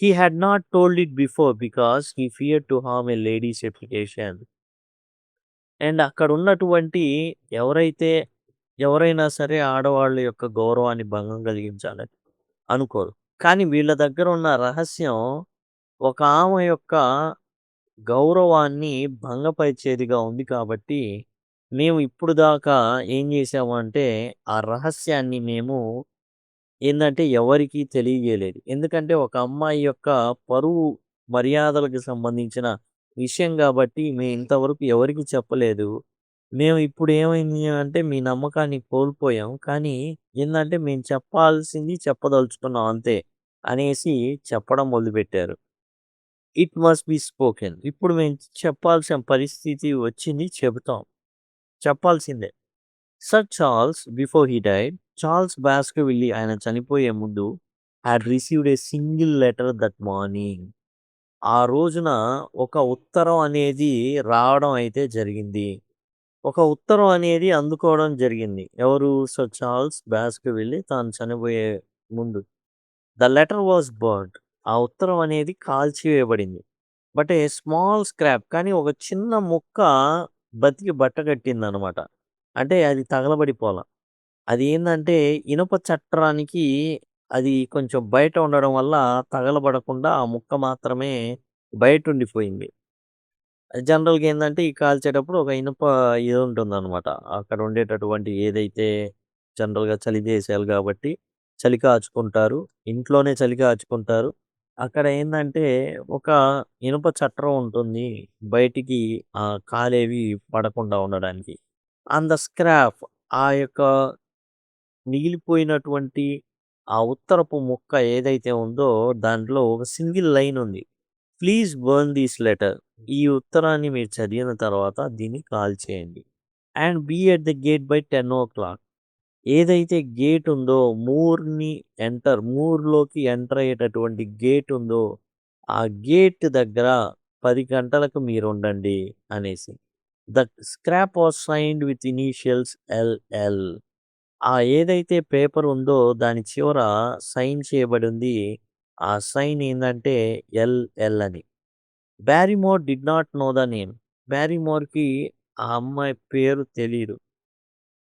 He had not told it before because he feared to harm a lady's reputation. And అక్కడ ఉన్నటువంటి ఎవరైతే ఎవరైనా సరే ఆడవాళ్ళ యొక్క గౌరవాన్ని భంగం కలిగించాలని అనుకోరు. కానీ వీళ్ళ దగ్గర ఉన్న రహస్యం ఒక ఆమె యొక్క గౌరవాన్ని భంగపరిచేదిగా ఉంది కాబట్టి, మేము ఇప్పుడు దాకా ఏం చేసామంటే, ఆ రహస్యాన్ని మేము ఏందంటే ఎవరికీ తెలియజేయలేదు. ఎందుకంటే ఒక అమ్మాయి యొక్క పరువు, మర్యాదలకు సంబంధించిన విషయం గాబట్టి మేము ఇంతవరకు ఎవరికీ చెప్పలేదు. మేము ఇప్పుడు ఏమైంది అంటే మీ నమ్మకాన్ని కోల్పోయాం. కానీ ఏందంటే మేము చెప్పాల్సింది చెప్పదలుచుకున్నాం అంతే అనేసి చెప్పడం మొదలుపెట్టారు. It must be spoken. ఇప్పుడు మేము చెప్పాల్సిన పరిస్థితి వచ్చింది చెబుతాం. చెప్పాల్సిందే. Sir Charles before he died, Charles Baskerville ఆయన చనిపోయే ముందు had received a single letter that morning. ఆ రోజున ఒక ఉత్తరం అనేది రావడం అయితే జరిగింది. ఒక ఉత్తరం అనేది అందుకోవడం జరిగింది. ఎవరు? సర్ చార్ల్స్ బాస్కర్విల్లీ తాను చనిపోయే ముందు. The letter was burned. ఆ ఉత్తరం అనేది కాల్చివేయబడింది. బట్ ఏ స్మాల్ స్క్రాప్ కానీ ఒక చిన్న ముక్క బతికి బట్టగట్టిందనమాట. అంటే అది తగలబడిపోల. అది ఏందంటే ఇనుప చట్రానికి అది కొంచెం బయట ఉండడం వల్ల తగలబడకుండా ఆ ముక్క మాత్రమే బయటుండిపోయింది. జనరల్‌గా ఏందంటే ఈ కాల్చేటప్పుడు ఒక ఇనుప ఇది ఉంటుందనమాట. అక్కడ ఉండేటటువంటి ఏదైతే జనరల్‌గా చలి దేశాలు గాబట్టి చలి కాచుకుంటారు. ఇంట్లోనే చలి కాచుకుంటారు. అక్కడ ఏందంటే ఒక ఇనుప చట్రం ఉంటుంది. బయటికి కాలేవి పడకుండా ఉండడానికి. ఆన్ ద స్క్రాప్ ఆ యొక్క మిగిలిపోయినటువంటి ఆ ఉత్తరపు ముక్క ఏదైతే ఉందో దాంట్లో ఒక సింగిల్ లైన్ ఉంది. Please burn this letter. ఈ ఉత్తరాన్ని మీరు చదివిన తర్వాత దీన్ని కాల్చేయండి. And be at the gate by 10 o'clock. ఏదైతే గేట్ ఉందో మూర్‌లోకి ఎంటర్ అయ్యేటటువంటి గేట్ ఉందో, ఆ గేట్ దగ్గర 10 గంటలకు మీరుండండి అనేసి. The scrap was signed with initials L L. ఆ ఏదైతే పేపర్ ఉందో దాని చివర సైన్ చేయబడింది. ఆ సైన్ ఏందంటే ఎల్ఎల్ అని. Barrymore did not know the name. బ్యారిమోర్‌కి ఆ అమ్మాయి పేరు తెలీదు.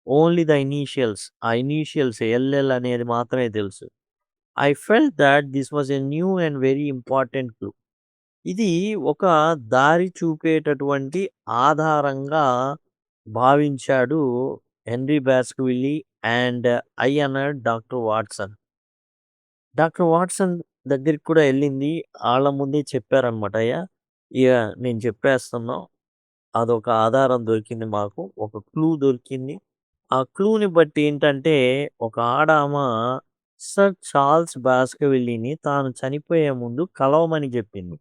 Only the initials. ఆ ఇనీషియల్స్ ఎల్ఎల్ అనేది మాత్రమే తెలుసు. I felt that this was a new and very important clue. ఇది ఒక దారి చూపేటటువంటి ఆధారంగా భావించాడు హెన్రీ బాస్కర్విల్లీ అండ్ ఐ అన్నాడు డాక్టర్ వాట్సన్. డాక్టర్ వాట్సన్ దగ్గరికి కూడా ఎళ్ళింది. ఆళ్ళ ముందే చెప్పారనమాట. అయ్యా! ఇగ నేను చెప్పేస్తున్నాం. అదొక ఆధారం దొరికింది మాకు. ఒక క్లూ దొరికింది. ఆ క్లూని బట్టి ఏంటంటే, ఒక ఆడామ సర్ చార్ల్స్ బాస్కర్విల్లీని తాను చనిపోయే ముందు కలవమని జెప్పింది.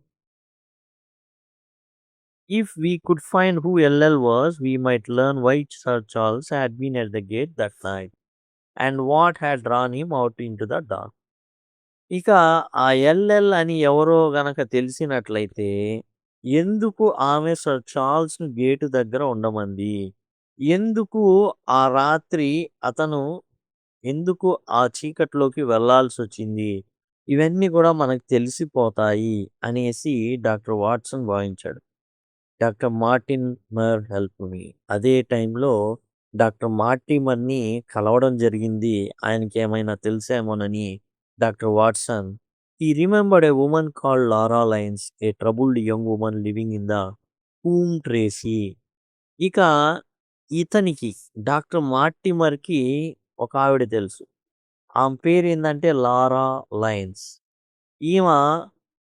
If we could find who L L was, we might learn why sir Charles had been at the gate that night and what had drawn him out into the dark. ఇక ఆ LL అని ఎవరో గనక తెలిసినట్లయితే, ఎందుకు ఆమె సర్ చార్ల్స్‌ని గేటు దగ్గర ఉండమంది? ఎందుకు ఆ రాత్రి అతను ఎందుకు ఆ చీకట్లోకి వెళ్ళాల్సొచ్చింది? ఇవన్నీ గూడా మనకు తెలిసిపోతాయి అనేసి డాక్టర్ వాట్సన్ భావించాడు. Doctor Mortimer help me. అదే టైంలో డాక్టర్ మార్టిమర్‌ని కలవడం జరిగింది. ఆయనకేమైనా తెలుసేమోనని doctor Watson. He remembered a woman called Laura Lyons, a troubled young woman living in the Coombe Tracey. ఇక ఇతనికి డాక్టర్ మార్టిమర్‌కి ఒక ఆవిడ తెలుసు. ఆమె పేరేందంటే లారా లైన్స్. ఈమె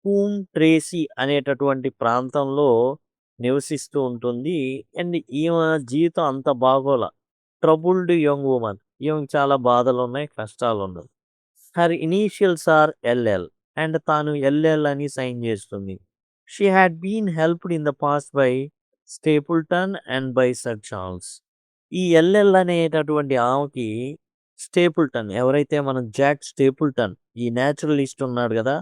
కూమ్ ట్రేసీ అనేటటువంటి ప్రాంతంలో నివసిస్తూ ఉంటుంది. అండ్ ఈమె జీవితం అంత బాగోల. Troubled young woman. ఈమెకి చాలా బాధలున్నాయి, కష్టాలున్నాయి. Her initials are L L. And తాను ఎల్ఎల్ అని సైన్ చేస్తుంది. She had been helped in the past by Stapleton and by sir Charles. ఈ ఎల్ఎల్ అనేటటువంటి ఆమెకి స్టేపుల్టన్ ఎవరైతే మనం జాక్ స్టేపుల్టన్ ఈ నేచురలిస్ట్ ఉన్నాడు గదా!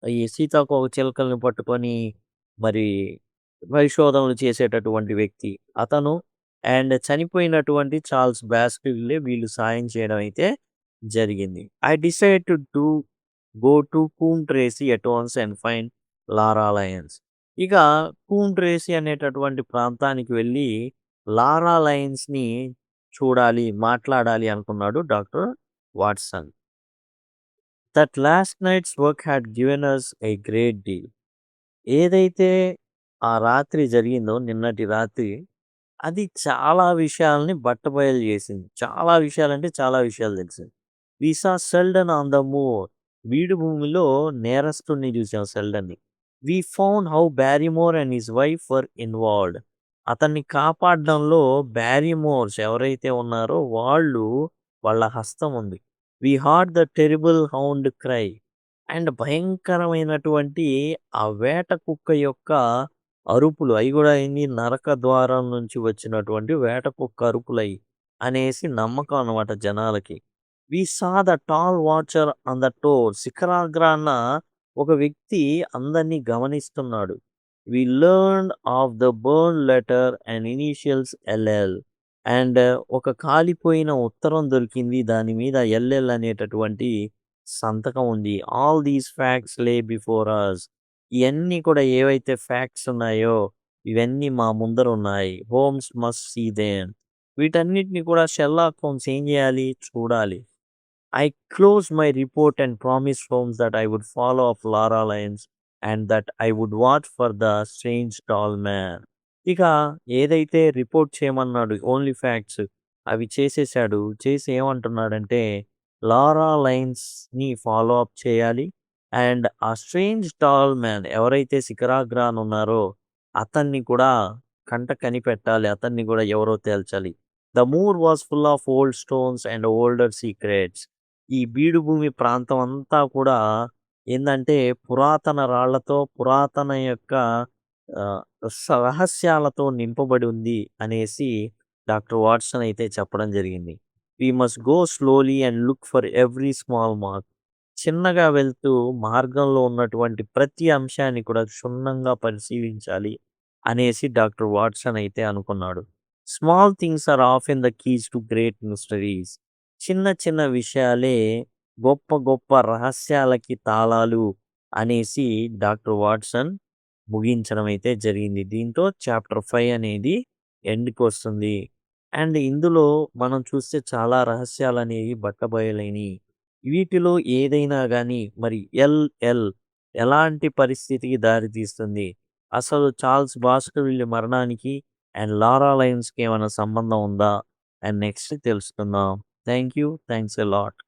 ఈ సీతాకోక చిలుకల్ని పట్టుకొని మరి పరిశోధనలు చేసేటటువంటి వ్యక్తి. అతను అండ్ చనిపోయినటువంటి చార్ల్స్ బాస్కర్విల్లే వీళ్ళు సాయం చేయడం అయితే జరిగింది. I decide to do go to Coombe Tracey at once and find Laura Lyons. ఇక కూన్ ట్రేసీ అనేటటువంటి ప్రాంతానికి వెళ్ళి లారా లయన్స్‌ని చూడాలి, మాట్లాడాలి అనుకున్నాడు doctor Watson. That last night's work had given us a great deal. ఏదైతే ఆ రాత్రి జరిగిందో నిన్నటి రాత్రి, అది చాలా విషయాల్ని బట్టబయలు చేసింది. చాలా విషయాలంటే చాలా విషయాలు తెలిసింది. We saw Selden on the moor. బీడు భూమిలో నేరస్తుడిని చూసాం సెల్డన్‌ని. We found how Barrymore and his wife were involved. అతన్ని కాపాడడంలో బ్యారిమోర్స్ ఎవరైతే ఉన్నారో వాళ్ళ హస్తం ఉంది. We heard the terrible hound cry. అండ్ భయంకరమైనటువంటి ఆ వేట కుక్క యొక్క అరుపులు, అవి కూడా ఏంది, నరక ద్వారం నుంచి వచ్చినటువంటి వేట కుక్క అరుపులయి అనేసి నమ్మకం అన్నమాట జనాలకి. We saw the tall watcher on the tor. శిఖరాగ్రాన ఒక వ్యక్తి అందరినీ గమనిస్తున్నాడు. We learned of the burn letter and initials L L. అండ్ ఒక కాలిపోయిన ఉత్తరం దొరికింది. దాని మీద ఎల్ఎల్ అనేటటువంటి సంతకం ఉంది. All these facts lay before us. ఇయన్నీ కూడా ఏవైతే ఫ్యాక్ట్స్ ఉన్నాయో ఇవన్నీ మా ముందర ఉన్నాయి. Holmes must see them. వీటన్నిటిని కూడా షెర్లాక్ హోమ్స్ ఏం చేయాలి? చూడాలి. I closed my report and promised Holmes that I would follow up Lara Lyons and that I would watch for the strange tall man. ఇక ఏదైతే రిపోర్ట్ చేయమన్నాడు only facts అవి చేసేసాడు. చేసి ఏమంటున్నాడంటే లారా లైన్స్ని ఫాలో అప్ చేయాలి. అండ్ ఆ స్ట్రేంజ్ టాల్ మ్యాన్ ఎవరైతే శిఖరాగ్రాన్ ఉన్నారో అతన్ని కూడా కంట కనిపెట్టాలి. అతన్ని కూడా ఎవరో తేల్చాలి. The moor was full of old stones and older secrets. ఈ బీడు భూమి ప్రాంతం అంతా కూడా ఏందంటే పురాతన రాళ్లతో, పురాతన యొక్క ఆహ్, రహస్యాలతో నింపబడి ఉంది అనేసి డాక్టర్ వాట్సన్ అయితే చెప్పడం జరిగింది. We must go slowly and look for every small mark. చిన్నగా వెళ్తూ మార్గంలో ఉన్నటువంటి ప్రతి అంశాన్ని కూడా క్షుణ్ణంగా పరిశీలించాలి అనేసి డాక్టర్ వాట్సన్ అయితే అనుకున్నాడు. Small things are often the keys to great mysteries. చిన్న చిన్న విషయాలే గొప్ప గొప్ప రహస్యాలకి తాళాలు అనేసి డాక్టర్ వాట్సన్ ముగించడం అయితే జరిగింది. దీంతో చాప్టర్ 5 అనేది ఎండ్‌కి వస్తుంది. అండ్ ఇందులో మనం చూస్తే చాలా రహస్యాలనేవి బట్టబయలైనయి. వీటిలో ఏదైనా గానీ మరి ఎల్ఎల్ ఎలాంటి పరిస్థితికి దారితీస్తుంది? అసలు చార్ల్స్ బాస్కర్విల్లే మరణానికి అండ్ లారా లయన్స్‌కి ఏమైనా సంబంధం ఉందా? అండ్ నెక్స్ట్ తెలుసుకుందాం. Thank you. Thanks a lot.